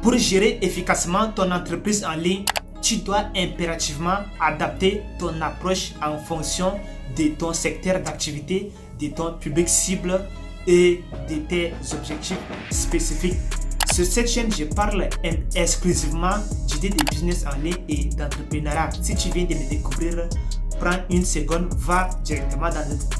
Pour gérer efficacement ton entreprise en ligne, tu dois impérativement adapter ton approche en fonction de ton secteur d'activité, de ton public cible et de tes objectifs spécifiques. Sur cette chaîne, je parle exclusivement d'idées de business en ligne et d'entrepreneuriat. Si tu viens de me découvrir, prends une seconde, va directement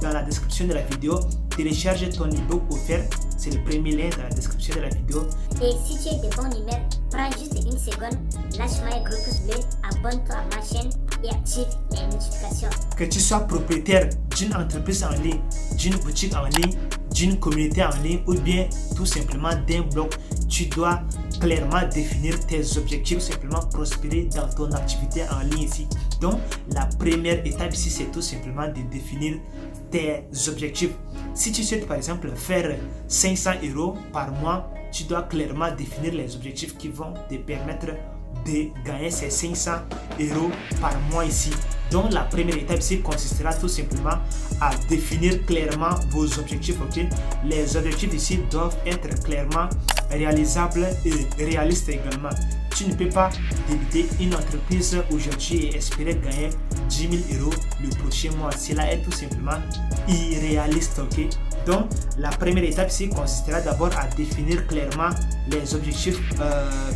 dans la description de la vidéo, télécharge ton ebook offert, c'est le premier lien dans la description de la vidéo. Et si tu es de bonne humeur, prends juste une seconde, lâche-moi un gros pouce bleu, abonne-toi à ma chaîne et active les notifications. Que tu sois propriétaire d'une entreprise en ligne, d'une boutique en ligne, d'une communauté en ligne ou bien tout simplement d'un blog, tu dois clairement définir tes objectifs, simplement prospérer dans ton activité en ligne ici. Donc la première étape ici, c'est tout simplement de définir tes objectifs. Si tu souhaites par exemple faire 500 € par mois, tu dois clairement définir les objectifs qui vont te permettre de gagner ces 500 € par mois ici. Donc la première étape ici consistera tout simplement à définir clairement vos objectifs. Okay? Les objectifs ici doivent être clairement réalisables et réalistes également. Tu ne peux pas débuter une entreprise aujourd'hui et espérer gagner 10 000 € le prochain mois. Cela est tout simplement irréaliste. Okay? Donc la première étape ici consistera d'abord à définir clairement les objectifs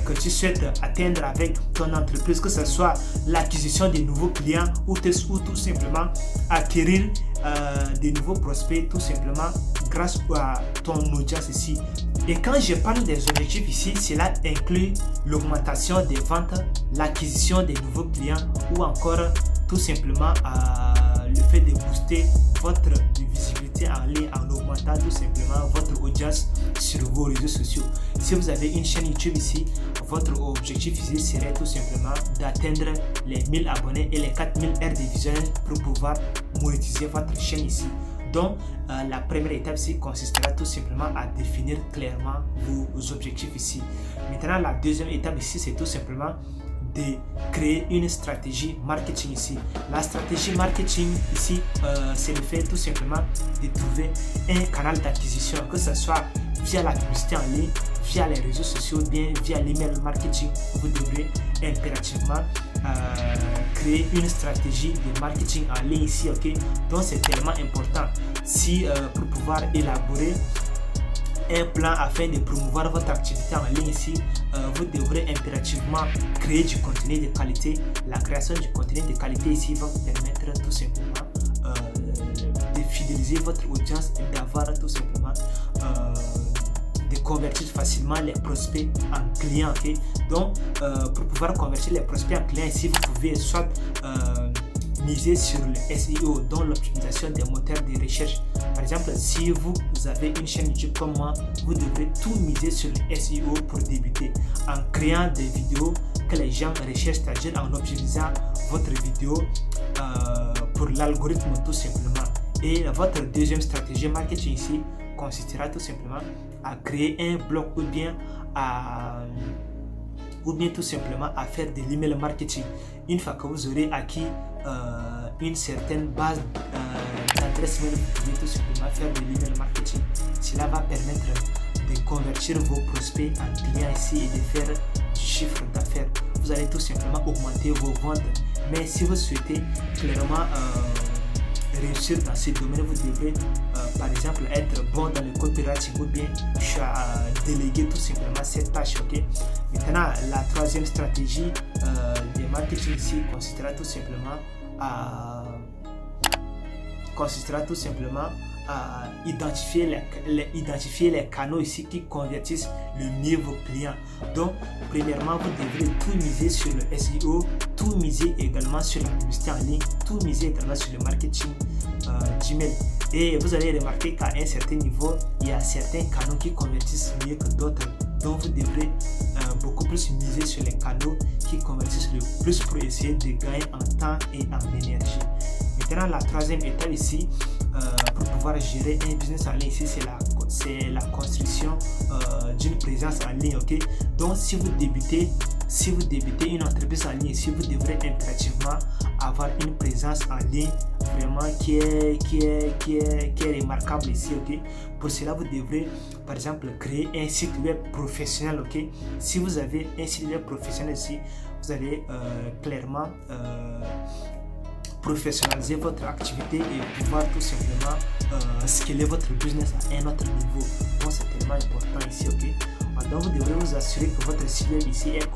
que tu souhaites atteindre avec ton entreprise, que ce soit l'acquisition de nouveaux clients ou tout simplement acquérir de nouveaux prospects tout simplement grâce à ton audience ici. Et quand je parle des objectifs ici, cela inclut l'augmentation des ventes, l'acquisition de nouveaux clients ou encore tout simplement le fait de booster votre visibilité en ligne en augmentant tout simplement votre audience sur vos réseaux sociaux. Si vous avez une chaîne YouTube ici, votre objectif ici serait tout simplement d'atteindre les 1000 abonnés et les 4000 heures de visionnage pour pouvoir monétiser votre chaîne ici. Donc la première étape ici consistera tout simplement à définir clairement vos objectifs ici. Maintenant la deuxième étape ici, c'est tout simplement de créer une stratégie marketing ici. La stratégie marketing ici, c'est le fait tout simplement de trouver un canal d'acquisition, que ce soit via la publicité en ligne, via les réseaux sociaux, bien via l'email marketing. Vous devrez impérativement créer une stratégie de marketing en ligne ici. Ok, donc c'est tellement important si pour pouvoir élaborer un plan afin de promouvoir votre activité en ligne ici, vous devrez impérativement créer du contenu de qualité. La création du contenu de qualité ici va vous permettre tout simplement de fidéliser votre audience et d'avoir tout simplement de convertir facilement les prospects en clients. Okay? Donc pour pouvoir convertir les prospects en clients ici, vous pouvez soit miser sur le SEO, dont l'optimisation des moteurs de recherche. Par exemple, si vous avez une chaîne YouTube comme moi, vous devrez tout miser sur le SEO pour débuter, en créant des vidéos que les gens recherchent, c'est-à-dire en optimisant votre vidéo pour l'algorithme tout simplement. Et votre deuxième stratégie marketing ici consistera tout simplement à créer un blog ou bien tout simplement à faire de l'email marketing. Une fois que vous aurez acquis une certaine base d'adresse mail, vous pouvez tout simplement faire de l'email marketing. Cela va permettre de convertir vos prospects en clients ici et de faire du chiffre d'affaires. Vous allez tout simplement augmenter vos ventes. Mais si vous souhaitez clairement réussir dans ce domaine, vous devrez par exemple être bon dans le copywriting ou bien déléguer tout simplement cette tâche. Okay? Maintenant la troisième stratégie de marketing ici consistera tout simplement à identifier les canaux ici qui convertissent le mieux vos clients. Donc premièrement, vous devrez tout miser sur le SEO, tout miser également sur la publicité en ligne, tout miser également sur le marketing Gmail. Et vous allez remarquer qu'à un certain niveau, il y a certains canaux qui convertissent mieux que d'autres. Donc vous devrez beaucoup plus miser sur les canaux qui convertissent le plus pour essayer de gagner en temps et en énergie. Maintenant la troisième étape ici, pour pouvoir gérer un business en ligne ici, c'est la construction d'une présence en ligne. Okay? Donc si vous débutez une entreprise en ligne ici, vous devrez impérativement avoir une présence en ligne vraiment qui est remarquable ici, ok. Pour cela, vous devrez, par exemple, créer un site web professionnel, ok. Si vous avez un site web professionnel ici, vous allez clairement professionnaliser votre activité et pouvoir tout simplement scaler votre business à un autre niveau. Donc c'est tellement important ici, ok. Donc vous devrez vous assurer que votre site web ici est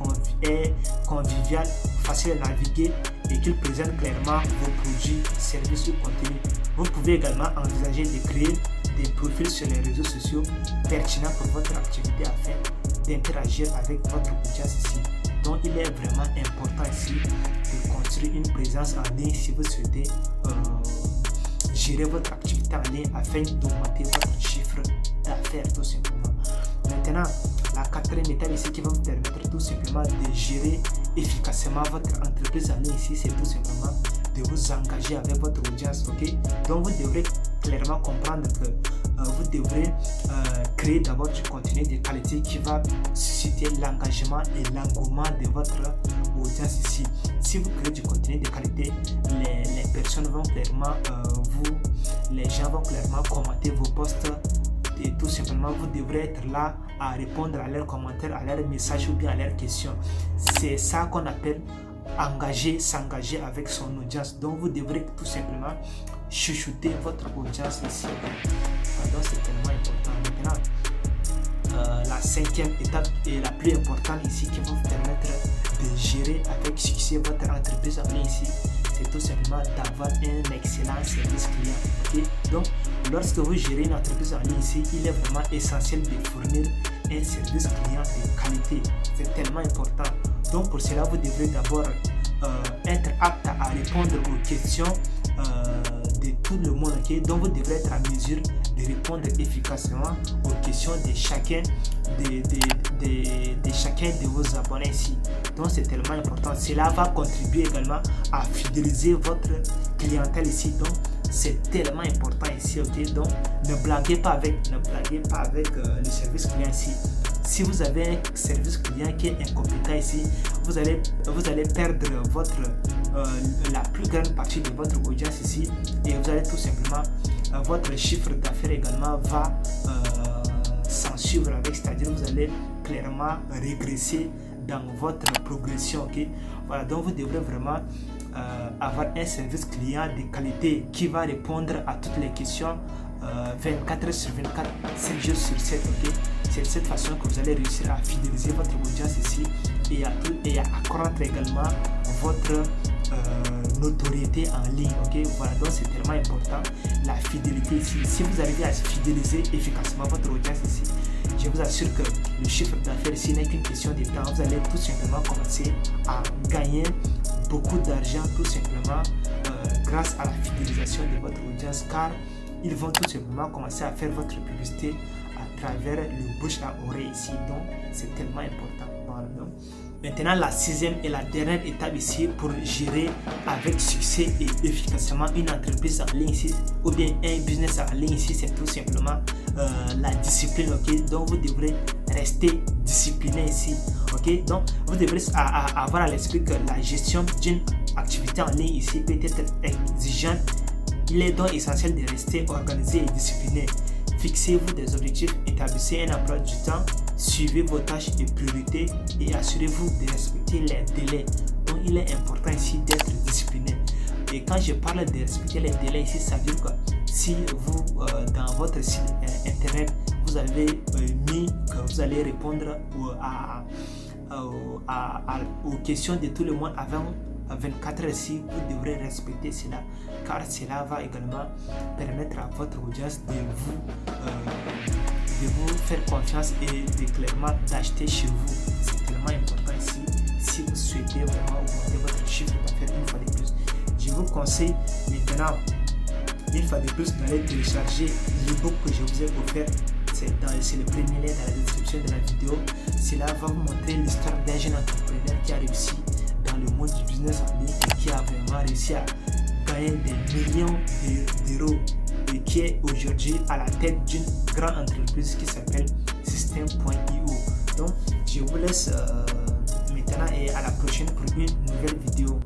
convivial, facile à naviguer et qu'il présente clairement vos produits, services ou contenus. Vous pouvez également envisager de créer des profils sur les réseaux sociaux pertinents pour votre activité afin d'interagir avec votre audience ici. Donc il est vraiment important ici de construire une présence en ligne si vous souhaitez gérer votre activité en ligne afin d'augmenter votre chiffre d'affaires tout simplement. Maintenant, la quatrième étape ici qui va vous permettre tout simplement de gérer efficacement votre entreprise en ligne ici, c'est tout simplement de vous engager avec votre audience, ok. Donc vous devrez clairement comprendre que vous devrez créer d'abord du contenu de qualité qui va susciter l'engagement et l'engouement de votre audience ici. Si vous créez du contenu de qualité, les personnes vont clairement les gens vont clairement commenter vos posts et tout simplement vous devrez être là à répondre à leurs commentaires, à leurs messages ou bien à leurs questions. C'est ça qu'on appelle s'engager avec son audience. Donc vous devrez tout simplement chuchoter votre audience ici. Donc c'est tellement important. Maintenant, la cinquième étape et la plus importante ici qui va vous permettre de gérer avec succès votre entreprise en ligne ici, c'est tout simplement d'avoir un excellent service client, okay? Donc lorsque vous gérez une entreprise en ligne ici, il est vraiment essentiel de fournir un service client de qualité. C'est tellement important. Donc pour cela, vous devrez d'abord être apte à répondre aux questions de tout le monde, okay? Donc vous devrez être à mesure de répondre efficacement aux questions de chacun de vos abonnés ici. Donc c'est tellement important. Cela va contribuer également à fidéliser votre clientèle ici. Donc c'est tellement important ici, ok. Donc ne blaguez pas avec le service client ici. Si vous avez un service client qui est incompétent ici, vous allez perdre la plus grande partie de votre audience ici et vous allez tout simplement votre chiffre d'affaires également va s'en suivre avec, c'est-à-dire vous allez clairement régresser dans votre progression, ok. Voilà, donc vous devrez vraiment avoir un service client de qualité qui va répondre à toutes les questions 24 heures sur 24, 7 jours sur 7, ok. C'est de cette façon que vous allez réussir à fidéliser votre audience ici et à accroître également votre notoriété en ligne, ok. Voilà, donc c'est tellement important la fidélité ici. Si vous arrivez à fidéliser efficacement votre audience ici, je vous assure que le chiffre d'affaires ici n'est qu'une question de temps. Vous allez tout simplement commencer à gagner beaucoup d'argent tout simplement grâce à la fidélisation de votre audience, car ils vont tout simplement commencer à faire votre publicité à travers le bouche à oreille ici. Donc c'est tellement important. Voilà, donc. Maintenant, la sixième et la dernière étape ici pour gérer avec succès et efficacement une entreprise en ligne ici, ou bien un business en ligne ici, c'est tout simplement la discipline, ok. Donc vous devrez rester discipliné ici, ok. Donc vous devrez avoir à l'esprit que la gestion d'une activité en ligne ici peut être exigeante. Il est donc essentiel de rester organisé et discipliné. Fixez-vous des objectifs, établissez un emploi du temps, suivez vos tâches et priorités et assurez-vous de respecter les délais. Donc il est important ici d'être discipliné. Et quand je parle de respecter les délais ici, ça veut dire que si vous, dans votre site internet, vous avez mis que vous allez répondre aux questions de tout le monde avant 24 heures ici, vous devrez respecter cela, car cela va également permettre à votre audience de vous faire confiance et de clairement d'acheter chez vous. C'est tellement important ici si vous souhaitez vraiment augmenter votre chiffre d'affaires une fois de plus. Je vous conseille maintenant une fois de plus d'aller télécharger l'ebook que je vous ai offert. C'est le premier lien dans la description de la vidéo. Cela va vous montrer l'histoire d'un jeune entrepreneur qui a réussi dans le monde du business en ligne et qui a vraiment réussi à gagner des millions d'euros et qui est aujourd'hui à la tête d'une grande entreprise qui s'appelle System.io. Donc je vous laisse maintenant et à la prochaine pour une nouvelle vidéo.